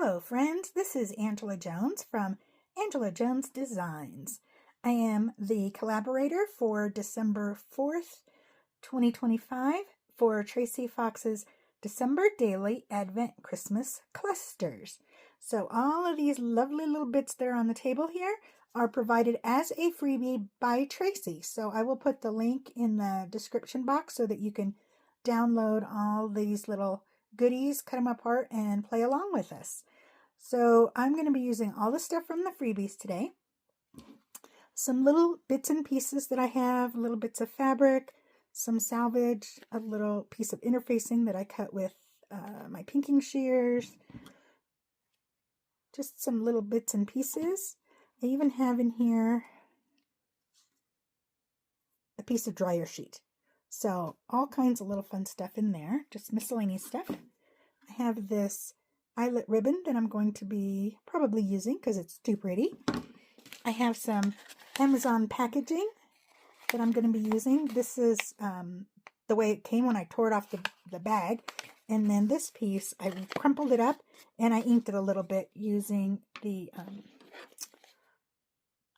Hello friends, this is Angela Jones from Angela Jones Designs. I am the collaborator for December 4th, 2025 for Tracie Fox's December Daily Advent Christmas Clusters. So all of these lovely little bits that are on the table here are provided as a freebie by Tracie. So I will put the link in the description box so that you can download all these little goodies, cut them apart, and play along with us. So I'm going to be using all the stuff from the freebies today. Some little bits and pieces that I have, little bits of fabric, some salvage, a little piece of interfacing that I cut with my pinking shears, just some little bits and pieces. I even have in here a piece of dryer sheet. So all kinds of little fun stuff in there, just miscellaneous stuff. I have this eyelet ribbon that I'm going to be probably using because it's too pretty. I have some Amazon packaging that I'm going to be using. This is the way it came when I tore it off the bag. And then this piece, I crumpled it up and I inked it a little bit using the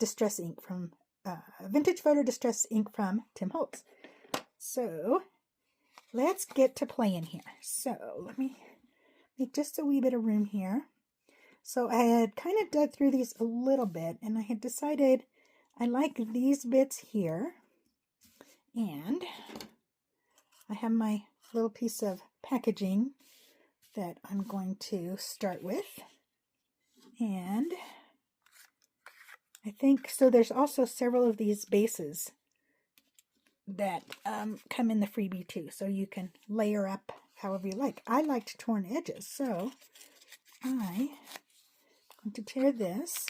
distress ink from Vintage Photo Distress ink from Tim Holtz. So let's get to playing here. So let me make just a wee bit of room here. So I had kind of dug through these a little bit and I had decided I like these bits here. And I have my little piece of packaging that I'm going to start with. And I think, so there's also several of these bases that come in the freebie too, so you can layer up however you like. I liked torn edges, so I'm going to tear this,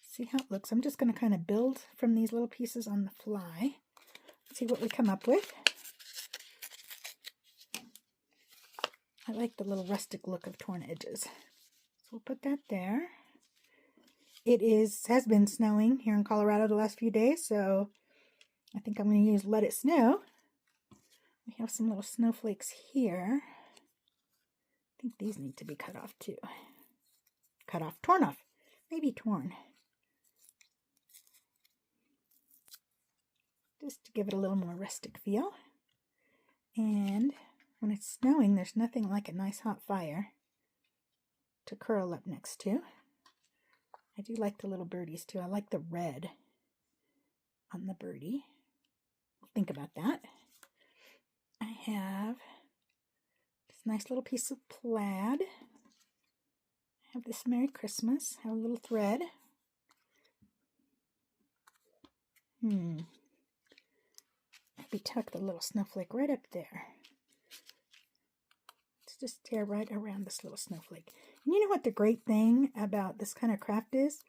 see how it looks. I'm just going to kind of build from these little pieces on the fly, see what we come up with. I like the little rustic look of torn edges, so we'll put that there. It has been snowing here in Colorado the last few days, so I think I'm going to use Let It Snow. We have some little snowflakes here. I think these need to be cut off too. Cut off, torn off, maybe torn. Just to give it a little more rustic feel. And when it's snowing, there's nothing like a nice hot fire to curl up next to. I do like the little birdies too. I like the red on the birdie. Think about that. I have this nice little piece of plaid. I have this Merry Christmas. I have a little thread. Maybe tuck the little snowflake right up there. Let's just tear right around this little snowflake. And you know what the great thing about this kind of craft is?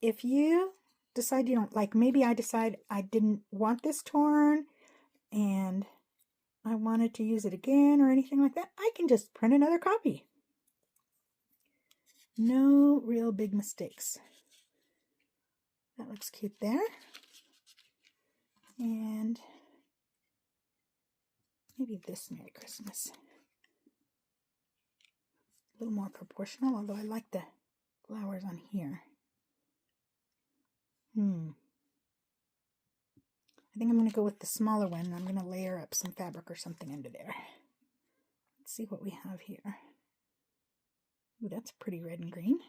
If you decide you don't like, maybe I decide I didn't want this torn and I wanted to use it again or anything like that, I can just print another copy. No real big mistakes. That looks cute there. And maybe this Merry Christmas. A little more proportional, although I like the flowers on here. I think I'm going to go with the smaller one. I'm going to layer up some fabric or something under there. Let's see what we have here. Ooh, that's pretty red and green.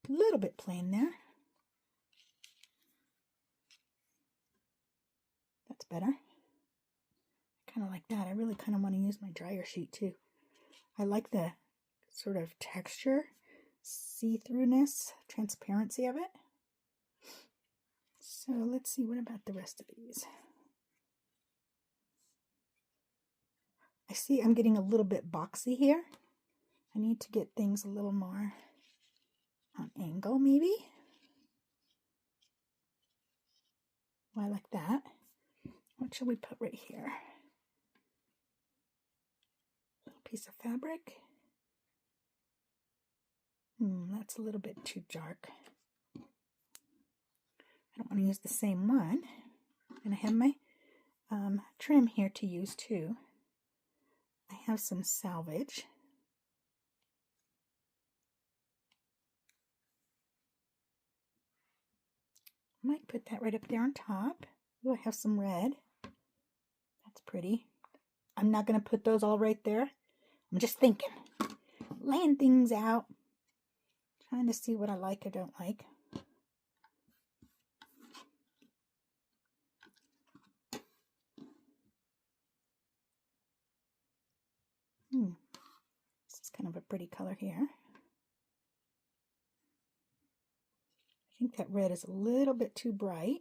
Little bit plain there. That's better. I kind of like that. I really kind of want to use my dryer sheet too. I like the sort of texture, see-throughness, transparency of it. So let's see, what about the rest of these? I see I'm getting a little bit boxy here. I need to get things a little more on angle, maybe. Well, I like that. What shall we put right here? A little piece of fabric. That's a little bit too dark. I don't want to use the same one. And I have my trim here to use too. I have some salvage. Might put that right up there on top. Oh, I have some red. That's pretty. I'm not going to put those all right there. I'm just thinking. Laying things out. Trying to see what I like or don't like. This is kind of a pretty color here. I think that red is a little bit too bright.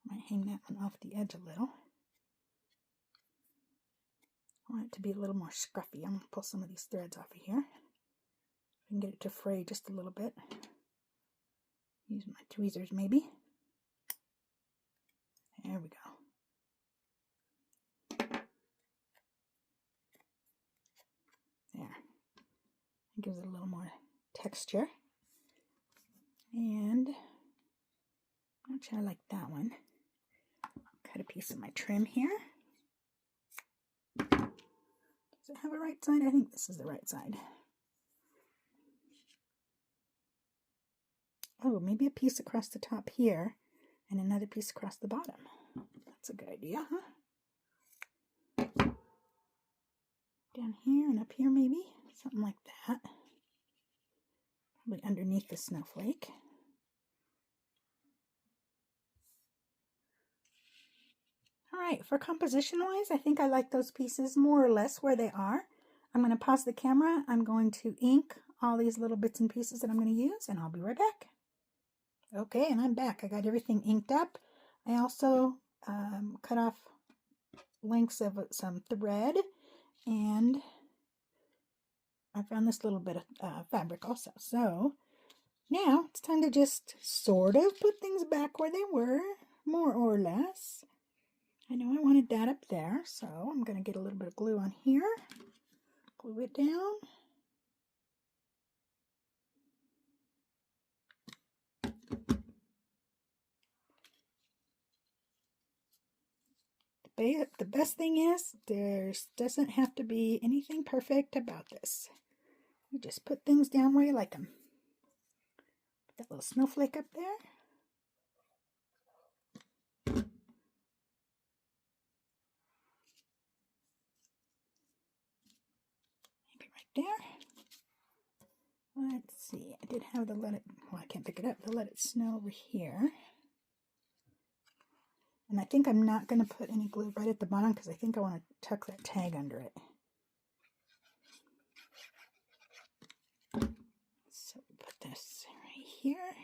Might hang that one off the edge a little. I want it to be a little more scruffy. I'm going to pull some of these threads off of here. I can get it to fray just a little bit. Use my tweezers maybe. There we go. There. It gives it a little more texture. And I'm not sure I like that one. Cut a piece of my trim here. Does it have a right side? I think this is the right side. Oh, maybe a piece across the top here and another piece across the bottom. That's a good idea, huh? Down here and up here maybe, something like that. Probably underneath the snowflake. All right, for composition-wise, I think I like those pieces more or less where they are. I'm going to pause the camera. I'm going to ink all these little bits and pieces that I'm going to use, and I'll be right back. Okay, and I'm back. I got everything inked up. I also cut off lengths of some thread, and I found this little bit of fabric also. So now it's time to just sort of put things back where they were, more or less. I know I wanted that up there, so I'm going to get a little bit of glue on here, glue it down. The best thing is there doesn't have to be anything perfect about this. You just put things down where you like them. Put that little snowflake up there. Maybe right there. Let's see. I did have the let it, well, I can't pick it up. The let it snow over here. And I think I'm not going to put any glue right at the bottom because I think I want to tuck that tag under it. So we put this right here.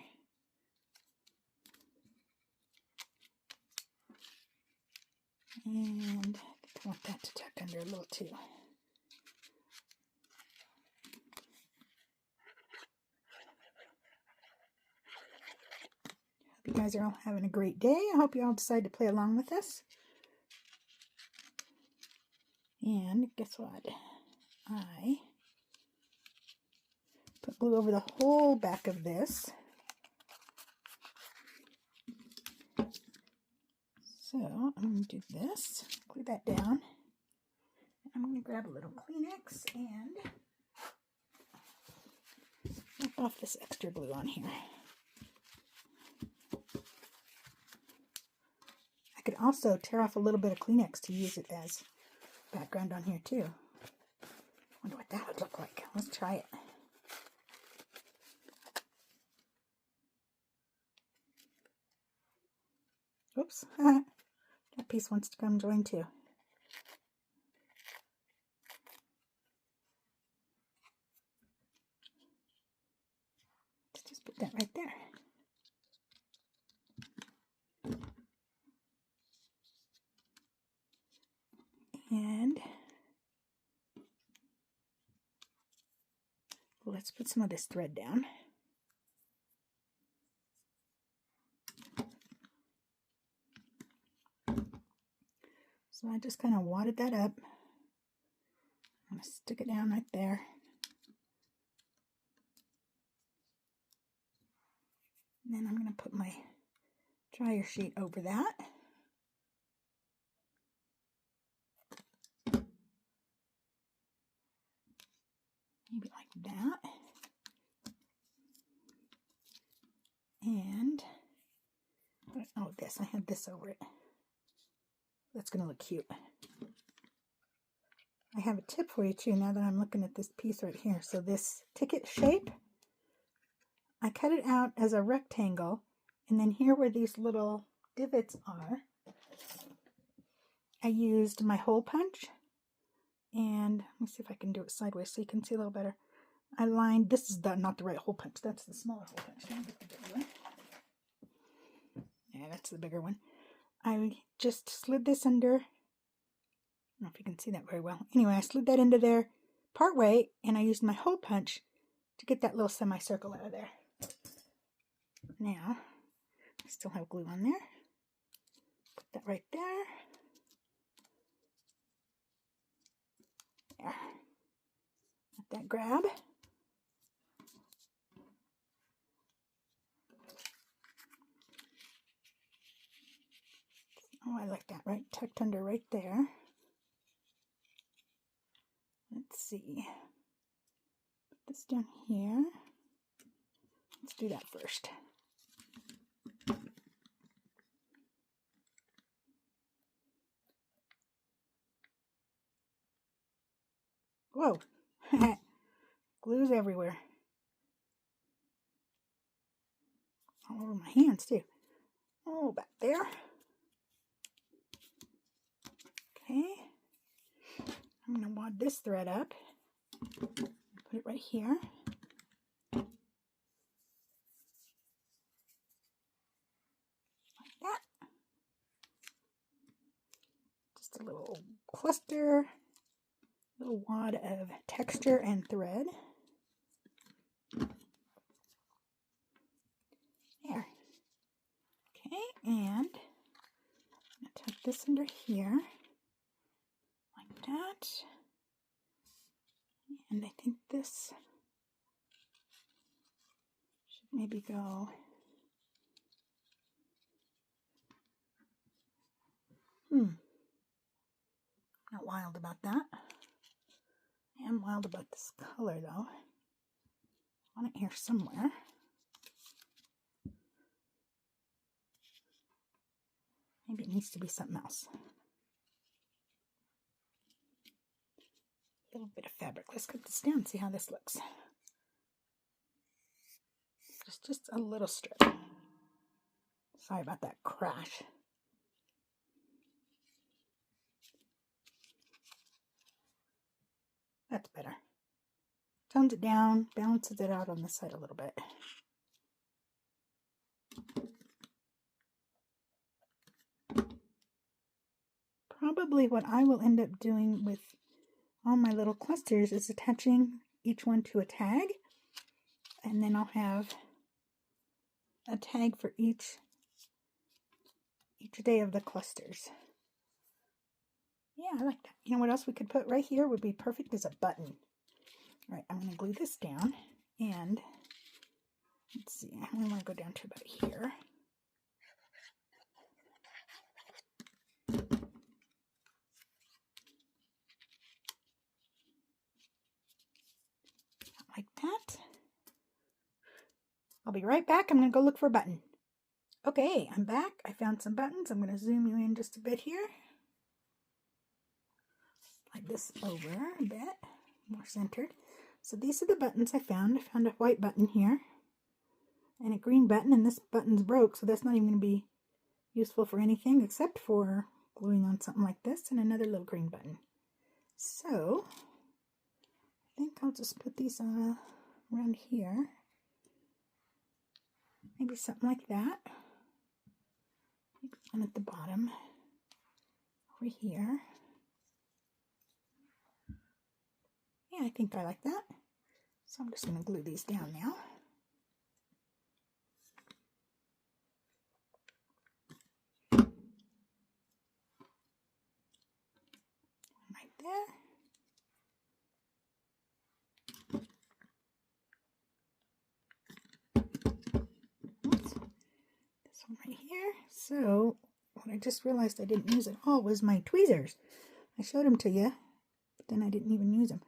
And I want that to tuck under a little too. Hope you guys are all having a great day. I hope you all decide to play along with us. And guess what? I put glue over the whole back of this. So I'm going to do this, glue that down. I'm going to grab a little Kleenex and wipe off this extra glue on here. I could also tear off a little bit of Kleenex to use it as background on here too. Wonder what that would look like. Let's try it. Oops, that piece wants to come join too. Let's just put that right there. And let's put some of this thread down. So I just kind of wadded that up. I'm going to stick it down right there. And then I'm going to put my dryer sheet over that. this. I had this over it. That's going to look cute. I have a tip for you too now that I'm looking at this piece right here. So this ticket shape, I cut it out as a rectangle, and then here where these little divots are, I used my hole punch, and let me see if I can do it sideways so you can see a little better. I lined, this is not the right hole punch, that's the smaller hole punch. Let me get the bigger one. Yeah, that's the bigger one. I just slid this under, I don't know if you can see that very well. Anyway, I slid that into there part way, and I used my hole punch to get that little semicircle out of there. Now, I still have glue on there. Put that right there. There. Let that grab. Oh, I like that, right? Tucked under right there. Let's see. Put this down here. Let's do that first. Whoa. Glue's everywhere. All over my hands, too. Oh, back there. Okay. I'm going to wad this thread up. Put it right here. Like that. Just a little cluster, little wad of texture and thread. There. Okay, and I'm going to tuck this under here. Like that. And I think this should maybe go not wild about that. I am wild about this color though. I want it here somewhere. Maybe it needs to be something else. A little bit of fabric. Let's cut this down and see how this looks. Just a little strip. Sorry about that crash. That's better. Tones it down, balances it out on this side a little bit. Probably what I will end up doing with all my little clusters is attaching each one to a tag, and then I'll have a tag for each day of the clusters. Yeah, I like that. You know what else we could put right here would be perfect as a button. All right, I'm going to glue this down, and let's see, I want to go down to about here. Like that. I'll be right back. I'm going to go look for a button. Okay, I'm back. I found some buttons. I'm going to zoom you in just a bit here. Slide this over a bit, more centered. So these are the buttons I found. I found a white button here and a green button, and this button's broke, so that's not even going to be useful for anything except for gluing on something like this, and another little green button. So I think I'll just put these around here. Maybe something like that. Maybe one at the bottom over here. Yeah, I think I like that. So I'm just going to glue these down now. Right there. Oops. This one right here. So what I just realized I didn't use at all was my tweezers. I showed them to you, but then I didn't even use them.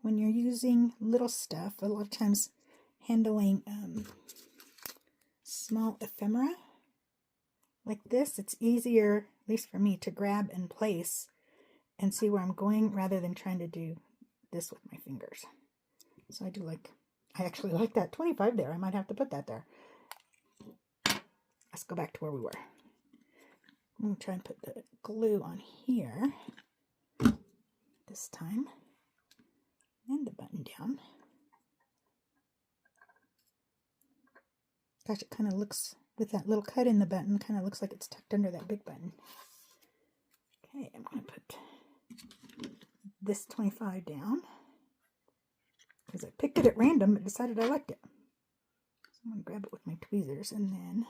When you're using little stuff, a lot of times handling small ephemera like this, it's easier, at least for me, to grab and place and see where I'm going rather than trying to do this with my fingers. So I actually like that 25 there. I might have to put that there. Let's go back to where we were. I'm going to try and put the glue on here this time. And the button down. Gosh, it kind of looks, with that little cut in the button, kind of looks like it's tucked under that big button. Okay, I'm going to put this 25 down. Because I picked it at random but decided I liked it. So I'm going to grab it with my tweezers and then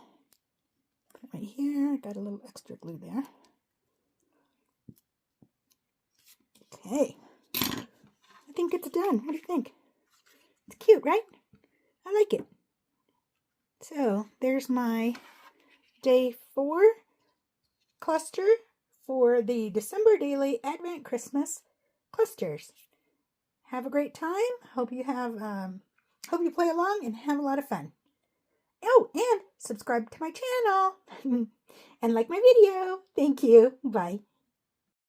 put it right here. I got a little extra glue there. Okay. I think it's done. What do you think? It's cute, right? I like it. So there's my day 4 cluster for the December Daily Advent Christmas clusters. Have a great time. Hope you play along and have a lot of fun. Oh, and subscribe to my channel and like my video. Thank you. Bye.